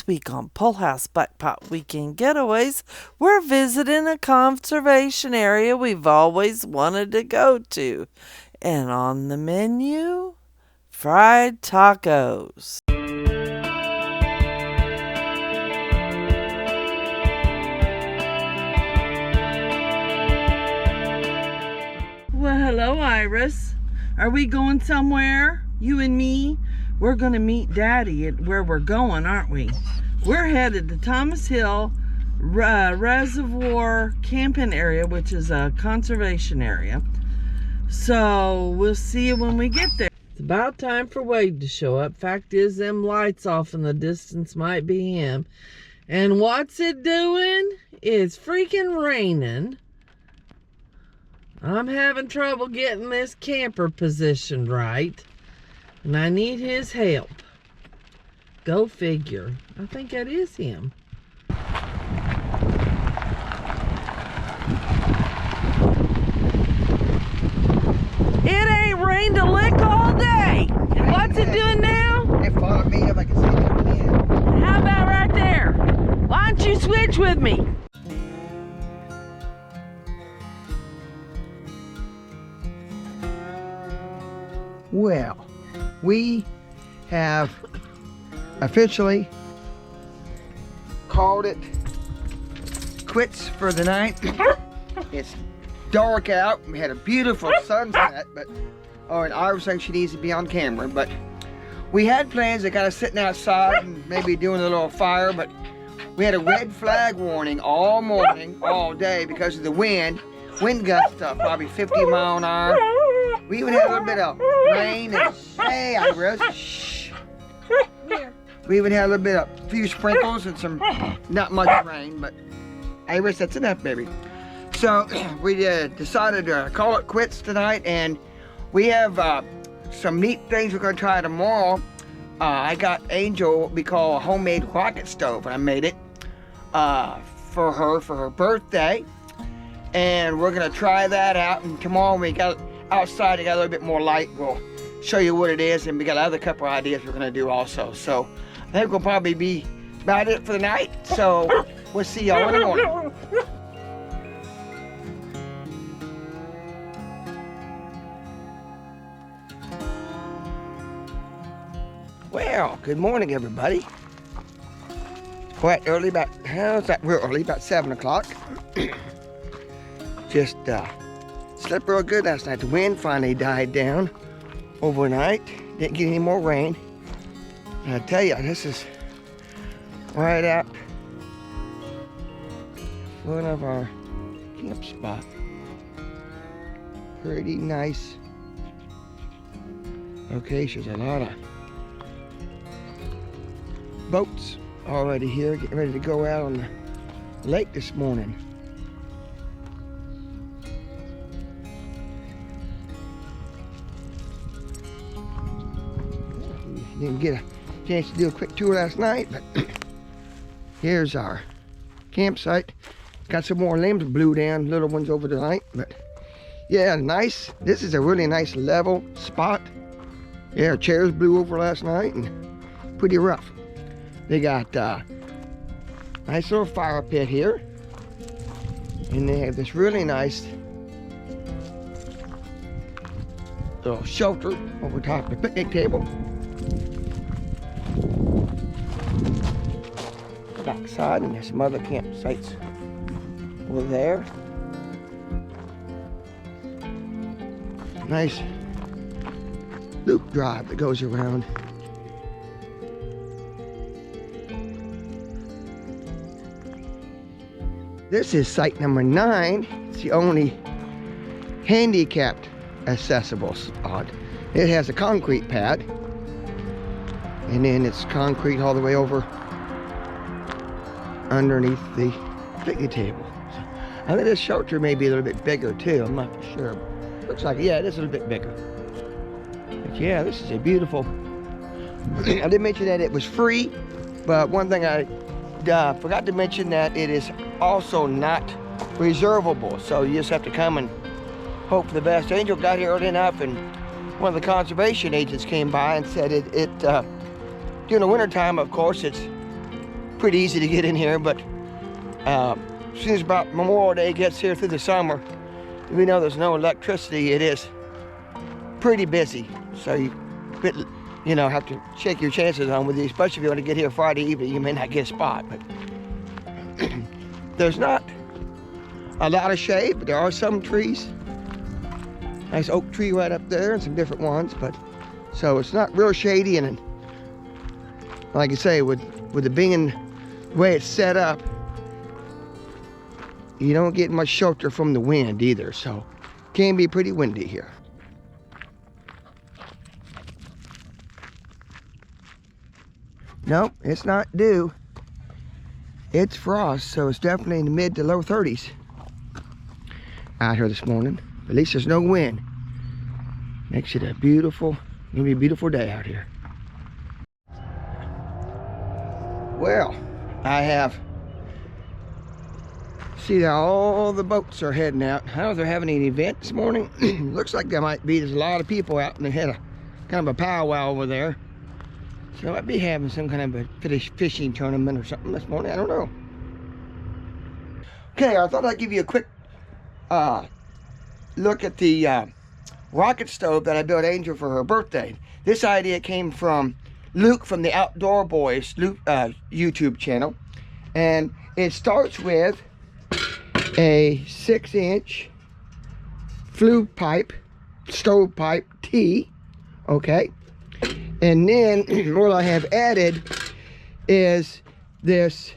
This week on Pole House Backpack Weekend Getaways, we're visiting a conservation area we've always wanted to go to. And on the menu, fried tacos. Well, hello, Iris. Are we going somewhere? You and me? We're going to meet Daddy at where we're going, aren't we? We're headed to Thomas Hill Reservoir camping area, which is a conservation area. So we'll see you when we get there. It's about time for Wade to show up. Fact is, them lights off in the distance might be him. And what's it doing? It's freaking raining. I'm having trouble getting this camper positioned right. And I need his help. Go figure. I think that is him. It ain't rained a lick all day. And what's it doing now? It followed me if I can see it coming in. How about right there? Why don't you switch with me? Well, we have officially called it quits for the night. It's dark out. We had a beautiful sunset, but and Iris thinks she needs to be on camera, but we had plans of kind of sitting outside and maybe doing a little fire, but we had a red flag warning all morning, all day because of the wind gusts up probably 50 miles an hour. We even had a little bit of rain and, hey Iris, shh. We even had a little bit of few sprinkles and some, not much rain, but Iris, that's enough, baby. So we decided to call it quits tonight, and we have some neat things we're going to try tomorrow. I got Angel what we call a homemade rocket stove, and I made it for her birthday, and we're going to try that out. And tomorrow we got outside, it got a little bit more light. We'll show you what it is, and we got other couple ideas we're going to do also. So I think we'll probably be about it for the night. So we'll see y'all in the morning. Well, good morning, everybody. Quite early, about, real early, about 7 o'clock. Just slept real good last night. The wind finally died down overnight. Didn't get any more rain. And I tell you, this is right out front of our camp spot. Pretty nice locations. A lot of boats already here, getting ready to go out on the lake this morning. Didn't get a chance to do a quick tour last night, but here's our campsite. Got some more limbs blew down, little ones over the night, but yeah, nice. This is a really nice level spot. Yeah, chairs blew over last night and pretty rough. They got nice little fire pit here, and they have this really nice little shelter over top of the picnic table. Backside, and there's some other campsites over there. Nice loop drive that goes around. This is site number 9. It's the only handicapped accessible spot. It has a concrete pad, and then it's concrete all the way over underneath the picnic table. So I think this shelter may be a little bit bigger too. I'm not for sure. Looks like, yeah, it is a little bit bigger. But yeah, this is a beautiful. I did mention that it was free, but one thing I forgot to mention that it is also not reservable. So you just have to come and hope for the best. Angel got here early enough, and one of the conservation agents came by and said during the winter time, of course, it's pretty easy to get in here, but as soon as about Memorial Day gets here through the summer, even though there's no electricity, it is pretty busy. So you know, have to check your chances on with these, especially if you want to get here Friday evening. You may not get a spot, but there's not a lot of shade, but there are some trees. Nice oak tree right up there and some different ones, but so it's not real shady. And like I say, with it being the way it's set up, you don't get much shelter from the wind either, so it can be pretty windy here. Nope, it's not dew. It's frost, so it's definitely in the mid to low 30s out here this morning. At least there's no wind. Makes it a beautiful, gonna be a beautiful day out here. Well, I have see that all the boats are heading out. I don't know if they're having any event this morning. Looks like there might be. There's a lot of people out, and they had a kind of a powwow over there. So I might be having some kind of a fishing tournament or something this morning. I don't know. Okay, I thought I'd give you a quick look at the rocket stove that I built Angel for her birthday. This idea came from Luke from the Outdoor Boys YouTube channel. And it starts with a 6-inch flue pipe, stove pipe T, okay? And then what I have added is this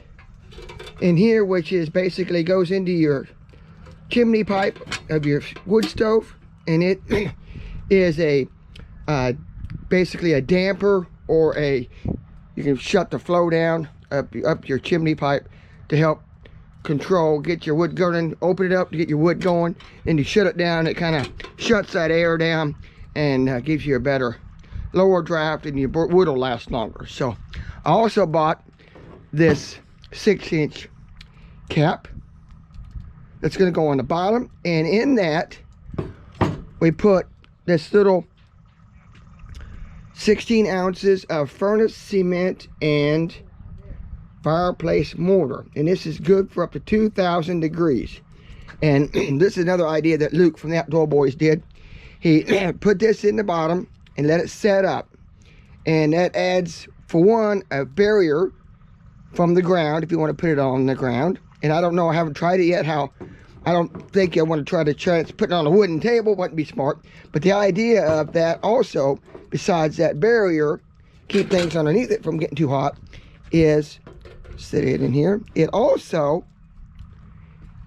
in here, which is basically goes into your chimney pipe of your wood stove, and it is a basically a damper, or you can shut the flow down up your chimney pipe to help control, get your wood going. Open it up to get your wood going, and you shut it down. It kind of shuts that air down and gives you a better lower draft, and your wood will last longer. So I also bought this 6-inch cap that's going to go on the bottom, and in that we put this little 16 ounces of furnace cement and fireplace mortar, and this is good for up to 2,000 degrees. And this is another idea that Luke from the Outdoor Boys did. He put this in the bottom and let it set up, and that adds, for one, a barrier from the ground if you want to put it on the ground. And I don't know, I haven't tried it yet, how I don't think I want to try to put it on a wooden table. Wouldn't be smart. But the idea of that also, besides that barrier, keep things underneath it from getting too hot, is sit it in here. It also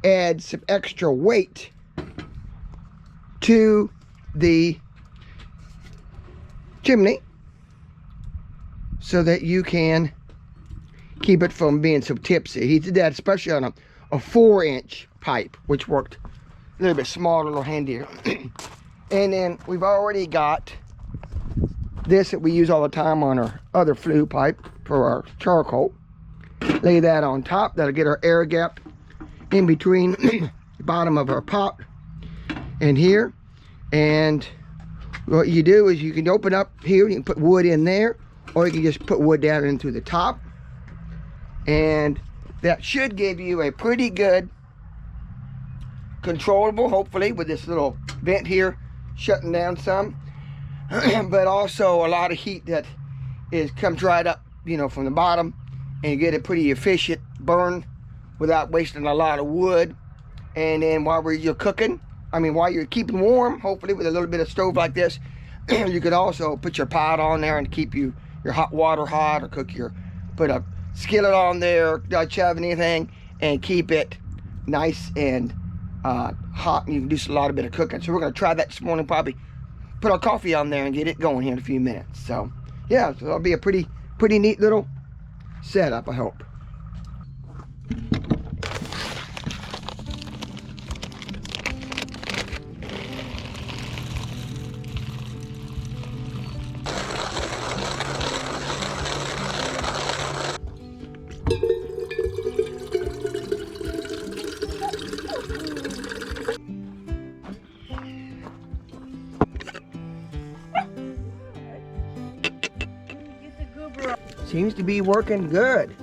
adds some extra weight to the chimney so that you can keep it from being so tipsy. He did that especially on a 4-inch pipe, which worked a little bit smaller, a little handier. And then we've already got this that we use all the time on our other flue pipe for our charcoal. Lay that on top. That'll get our air gap in between the bottom of our pot and here. And what you do is you can open up here, you can put wood in there, or you can just put wood down into the top, and that should give you a pretty good controllable, hopefully, with this little vent here shutting down some, but also a lot of heat that comes right up, you know, from the bottom, and you get a pretty efficient burn without wasting a lot of wood. And then while you're cooking, while you're keeping warm, hopefully with a little bit of stove like this, you could also put your pot on there and keep your hot water hot, or put a skillet on there, not shove anything, and keep it nice and hot, and you can do a lot of bit of cooking. So we're going to try that this morning, probably put our coffee on there and get it going here in a few minutes. So yeah, so that'll be a pretty neat little setup, I hope. Seems to be working good.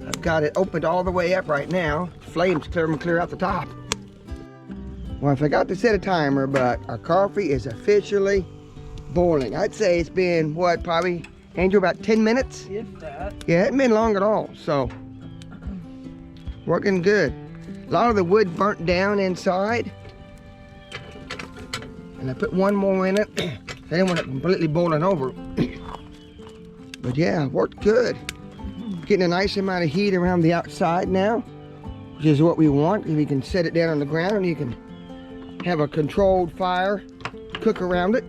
I've got it opened all the way up right now. Flames clear out the top. Well, I forgot to set a timer, but our coffee is officially boiling. I'd say it's been, what, probably, Angel, about 10 minutes? If that. Yeah, it hasn't been long at all, so working good. A lot of the wood burnt down inside. And I put one more in it. I didn't want it completely boiling over. But yeah, worked good. Getting a nice amount of heat around the outside now, which is what we want. We can set it down on the ground and you can have a controlled fire, cook around it.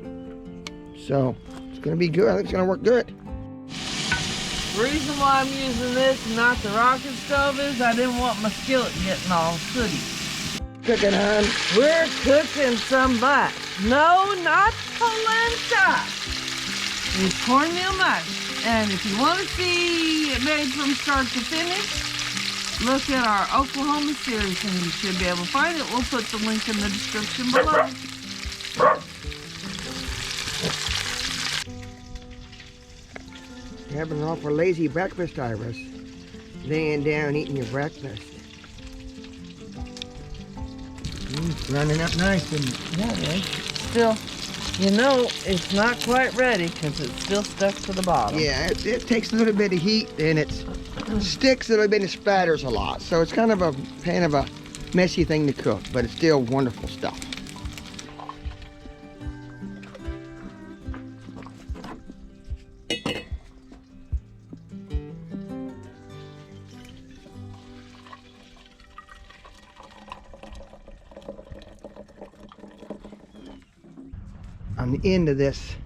So it's gonna be good. I think it's gonna work good. The reason why I'm using this and not the rocket stove is I didn't want my skillet getting all sooty. Cooking, hon. We're cooking some butt. No, not polenta. It's cornmeal mush. And if you want to see it made from start to finish, look at our Oklahoma series and you should be able to find it. We'll put the link in the description below. You're having an awful lazy breakfast, Iris. Laying down, eating your breakfast. Running up nice, isn't it? Yeah, it is. Still, you know, it's not quite ready because it's still stuck to the bottom. Yeah, it takes a little bit of heat and it sticks a little bit and splatters a lot. So it's kind of a messy thing to cook, but it's still wonderful stuff. On the end of this,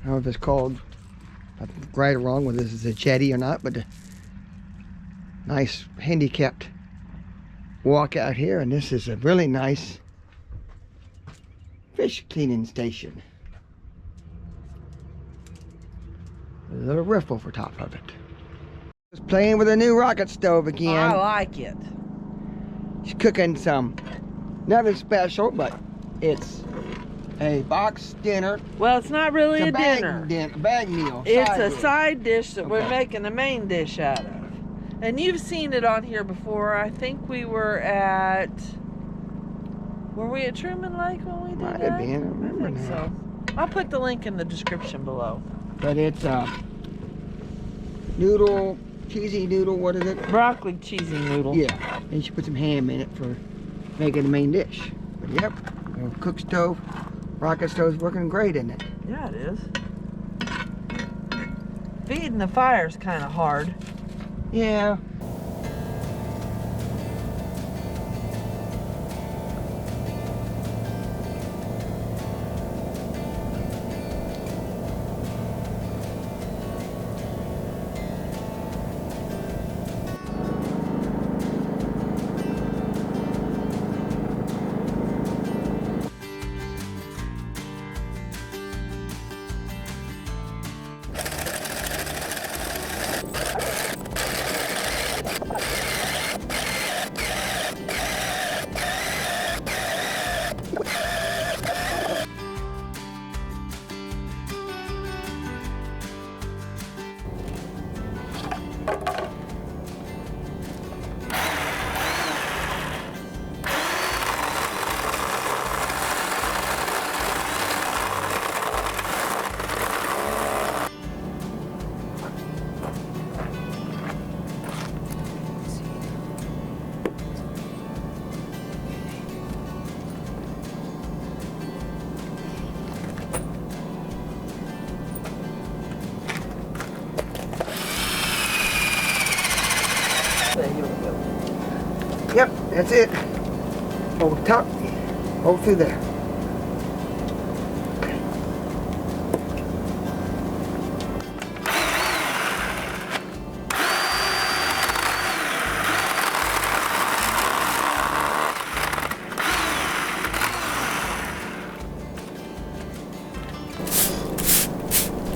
I don't know if it's called, if I'm right or wrong whether this is a jetty or not, but a nice handicapped walk out here, and this is a really nice fish cleaning station. There's a little roof over top of it. Just playing with a new rocket stove again. I like it. She's cooking nothing special, but it's a box dinner. Well, it's not really a dinner. Bag meal. It's a side dish that we're making a main dish out of. And you've seen it on here before. I think we were at Truman Lake when we did Might that? have been. I remember think now. so. I'll put the link in the description below. But it's noodle, cheesy noodle, what is it? Broccoli cheesy noodle. Yeah. And she put some ham in it for making the main dish. But yep, a cook stove, rocket stove's working great, isn't it? Yeah, it is. Feeding the fire's kind of hard. Yeah. Yep, that's it. Over top, over through there.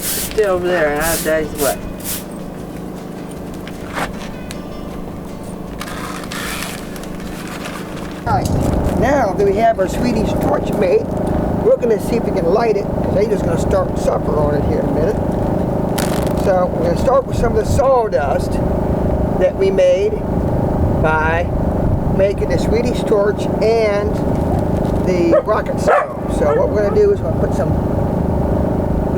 Stay over there and I'll dice what? Alright, now that we have our Swedish torch made, we're going to see if we can light it, because Angel's going to start supper on it here in a minute. So we're going to start with some of the sawdust. that we made by making the Swedish torch and the rocket stove. So what we're going to do is we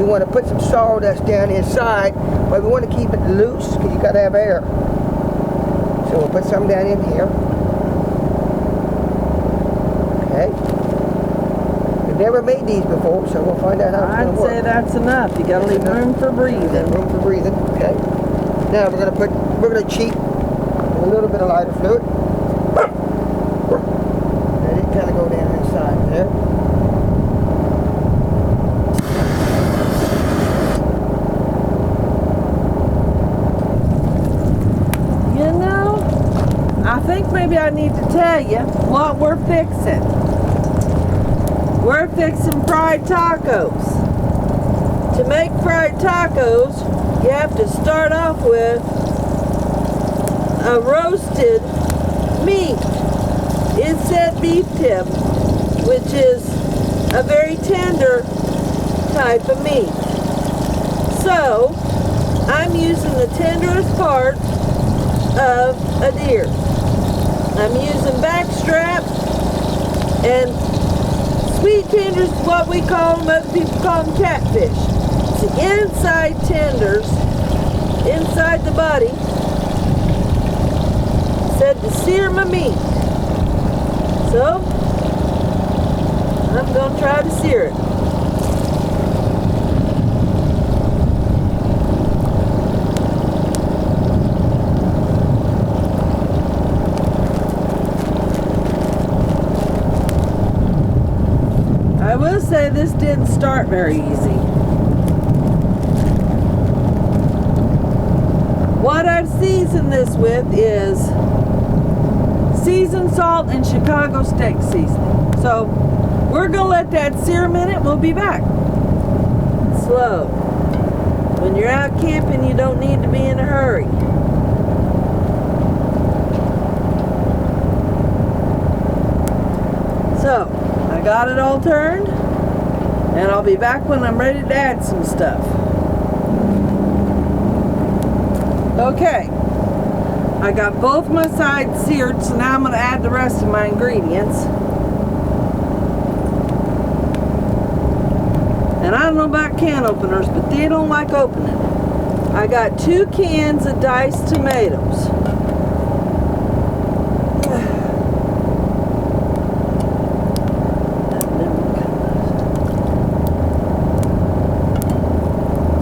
want to put some sawdust down inside, but we want to keep it loose because you got to have air. So we'll put some down in here. Okay. We've never made these before, so we'll find out how it's going to work. I'd say that's enough. You got to leave room for breathing. Room for breathing. Okay. Now we're going to cheat a little bit of lighter fluid. Let it kind of go down inside there. You know, I think maybe I need to tell you what we're fixing. We're fixing fried tacos. To make fried tacos, you have to start off with a roasted meat. It said beef tip, which is a very tender type of meat. So, I'm using the tenderest part of a deer. I'm using backstrap and sweet tenders, what we call them, other people call them catfish. It's the inside tenders, inside the body. Said to sear my meat. So, I'm going to try to sear it. I will say this didn't start very easy. What I've seasoned this with is seasoned salt and Chicago steak seasoning. So we're going to let that sear a minute. We'll be back. Slow. When you're out camping, you don't need to be in a hurry. So, I got it all turned, and I'll be back when I'm ready to add some stuff. Okay, I got both my sides seared, so now I'm going to add the rest of my ingredients. And I don't know about can openers, but they don't like opening. I got 2 cans of diced tomatoes.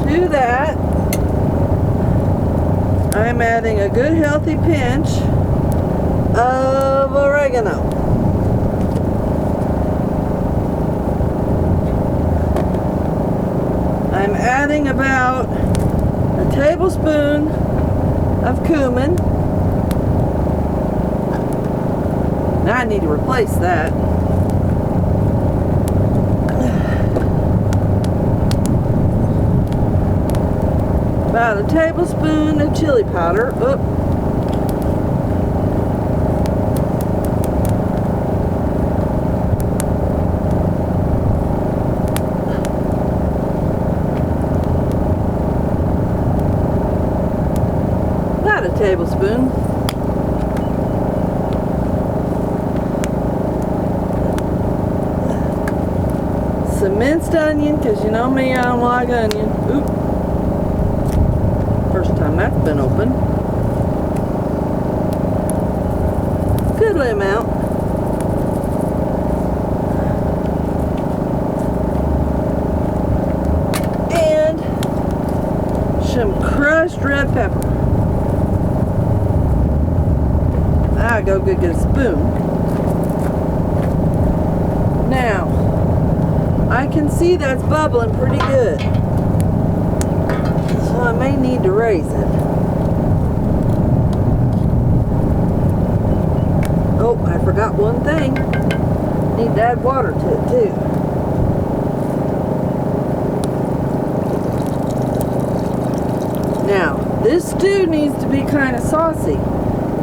To that, I'm adding a good healthy pinch of oregano. I'm adding about a tablespoon of cumin. Now I need to replace that. About a tablespoon of chili powder. Oop. About a tablespoon. Some minced onion, because you know me, I don't like onion. Oop. First time that's been open. Goodly amount. And some crushed red pepper. I go get a spoon. Now, I can see that's bubbling pretty good. So I may need to raise it. Oh, I forgot one thing. Need to add water to it too. Now, this stew needs to be kind of saucy,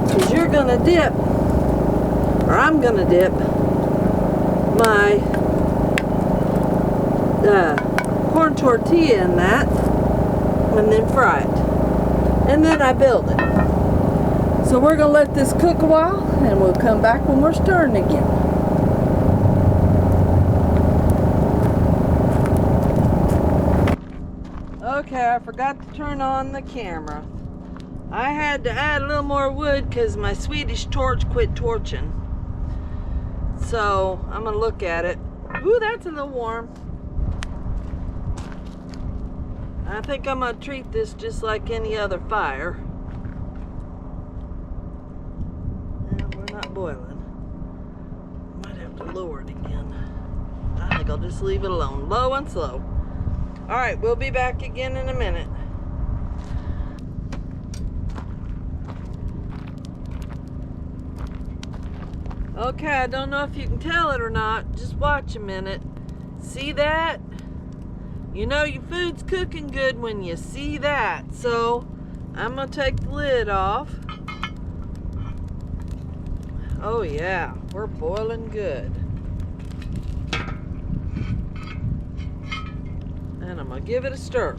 because you're going to dip, or I'm going to dip, my corn tortilla in that, and then fry it. And then I build it. So we're gonna let this cook a while and we'll come back when we're stirring again. Okay, I forgot to turn on the camera. I had to add a little more wood because my Swedish torch quit torching. So I'm gonna look at it. Ooh, that's a little warm. I think I'm gonna treat this just like any other fire. Yeah, we're not boiling. Might have to lower it again. I think I'll just leave it alone, low and slow. All right, we'll be back again in a minute. Okay, I don't know if you can tell it or not. Just watch a minute. See that? You know your food's cooking good when you see that. So I'm gonna take the lid off. Oh yeah, we're boiling good. And I'm gonna give it a stir.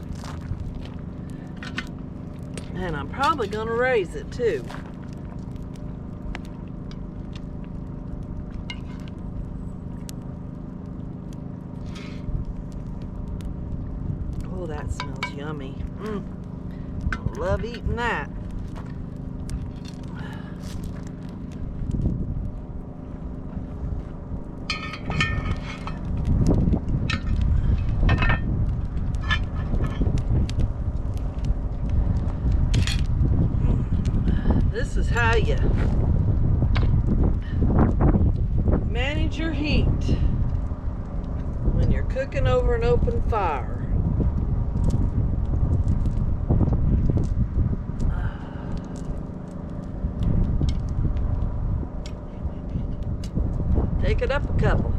And I'm probably gonna raise it too. Oh, that smells yummy. I love eating that. This is how you manage your heat when you're cooking over an open fire. Take it up a couple.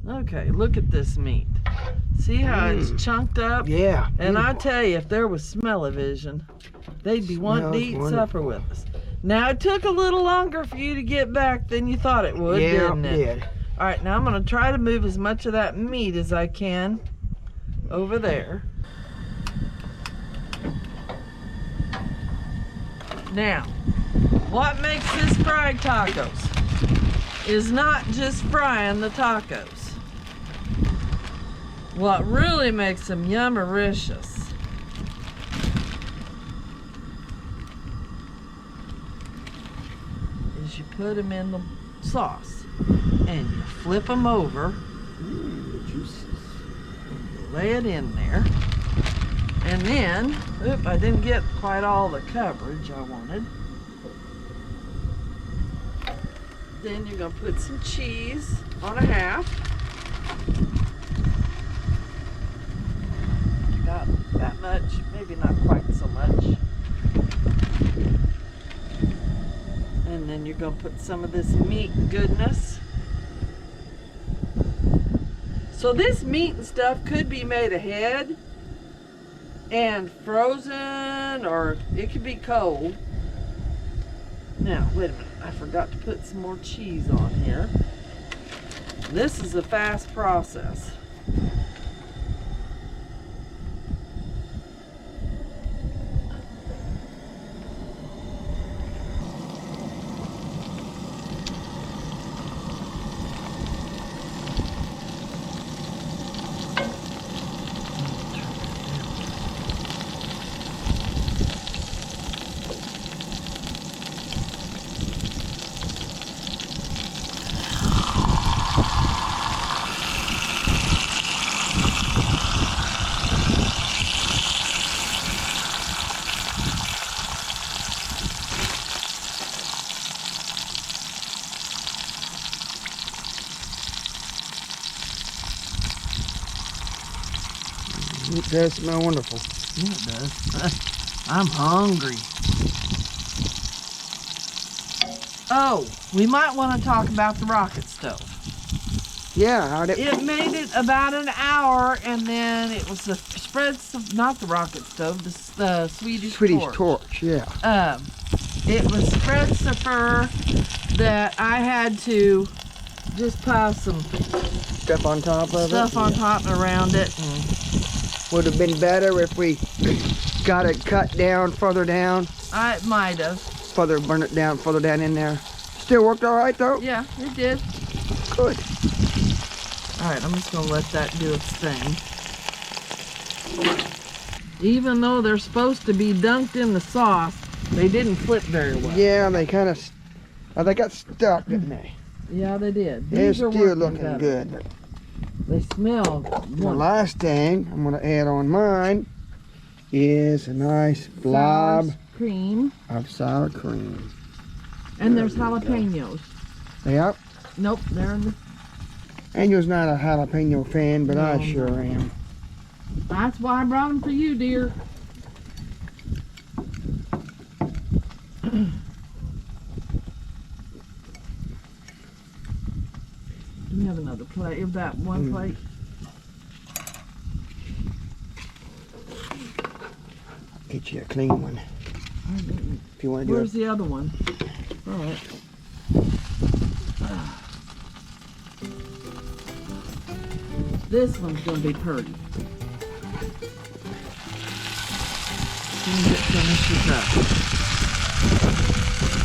Okay, look at this meat. See how it's chunked up? Yeah. And I tell you, if there was smell-o-vision, they'd be wanting to eat supper with us. Now, it took a little longer for you to get back than you thought it would, didn't it? Yeah, it did. All right, now I'm going to try to move as much of that meat as I can over there. Now, what makes this fried tacos is not just frying the tacos. What really makes them yummericious is you put them in the sauce and you flip them over. Juices. You lay it in there. And then, oop, I didn't get quite all the coverage I wanted. Then you're gonna put some cheese on a half. About that much, maybe not quite so much. And then you're gonna put some of this meat goodness. So this meat and stuff could be made ahead and frozen, or it could be cold. Now, wait a minute, I forgot to put some more cheese on here. This is a fast process. It does smell wonderful. Yeah, it does. I'm hungry. Oh, we might want to talk about the rocket stove. Yeah, how'd It made it about an hour, and then it was the spread, not the rocket stove, the Swedish torch, yeah. It was spread so far that I had to just pile some Stuff on top of stuff on top and around it. And Would have been better if we got it cut down, further down. I might have. Burn it down, further down in there. Still worked all right though? Yeah, it did. Good. All right, I'm just gonna let that do its thing. Even though they're supposed to be dunked in the sauce, they didn't flip very well. Yeah, they kind of, they got stuck, didn't they? Yeah, they did. They're These are still working looking better. good. They smell The wonderful. last thing I'm gonna add on mine is a nice blob Sour cream. of sour cream. And there's jalapenos. Yep. Nope, they're in the... Angel's not a jalapeno fan, but I No, sure no. am. That's why I brought them for you, dear. Do we have another plate? Of that one plate? Get you a clean one if you want to do Where's it. the other one? All right. This one's gonna be pretty. As soon as it finishes up.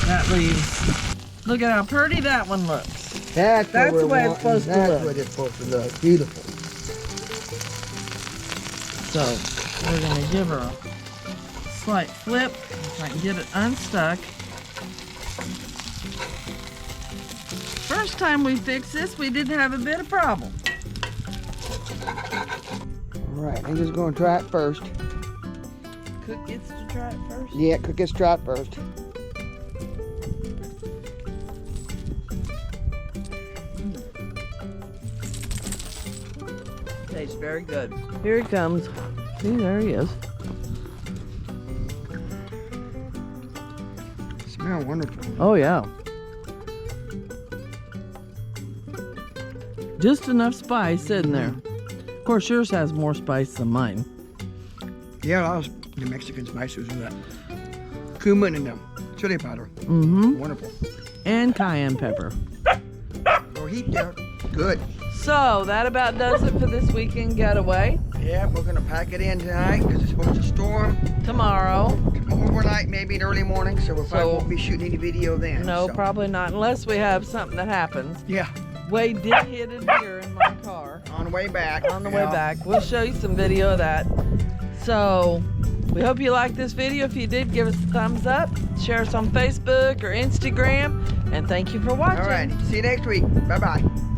That leaves. Look at how pretty that one looks. That's That's what the we're way it's wanting. supposed to That's look. what it's supposed to look. Beautiful. So we're gonna give her a slight flip if I can get it unstuck. First time we fixed this, we didn't have a bit of problem. All right, I'm just going to try it first. Cook gets to try it first. Yeah, cook this try it first. Tastes very good. Here he comes. See, there he is. Smell wonderful. Oh yeah. Just enough spice in there. Of course, yours has more spice than mine. Yeah, a lot of the Mexican spices with that cumin and chili powder. Mm-hmm. Wonderful. And cayenne pepper. Little heat there. Good. So that about does it for this weekend getaway. Yeah, we're gonna pack it in tonight because it's supposed to storm Tomorrow. overnight, maybe in early morning. So we probably won't be shooting any video then. No, so. probably not, unless we have something that happens. Yeah, Wade did hit a deer in my car on the way back. on the way back. We'll show you some video of that. So we hope you liked this video. If you did, give us a thumbs up. Share us on Facebook or Instagram. And thank you for watching. All right. See you next week. Bye bye.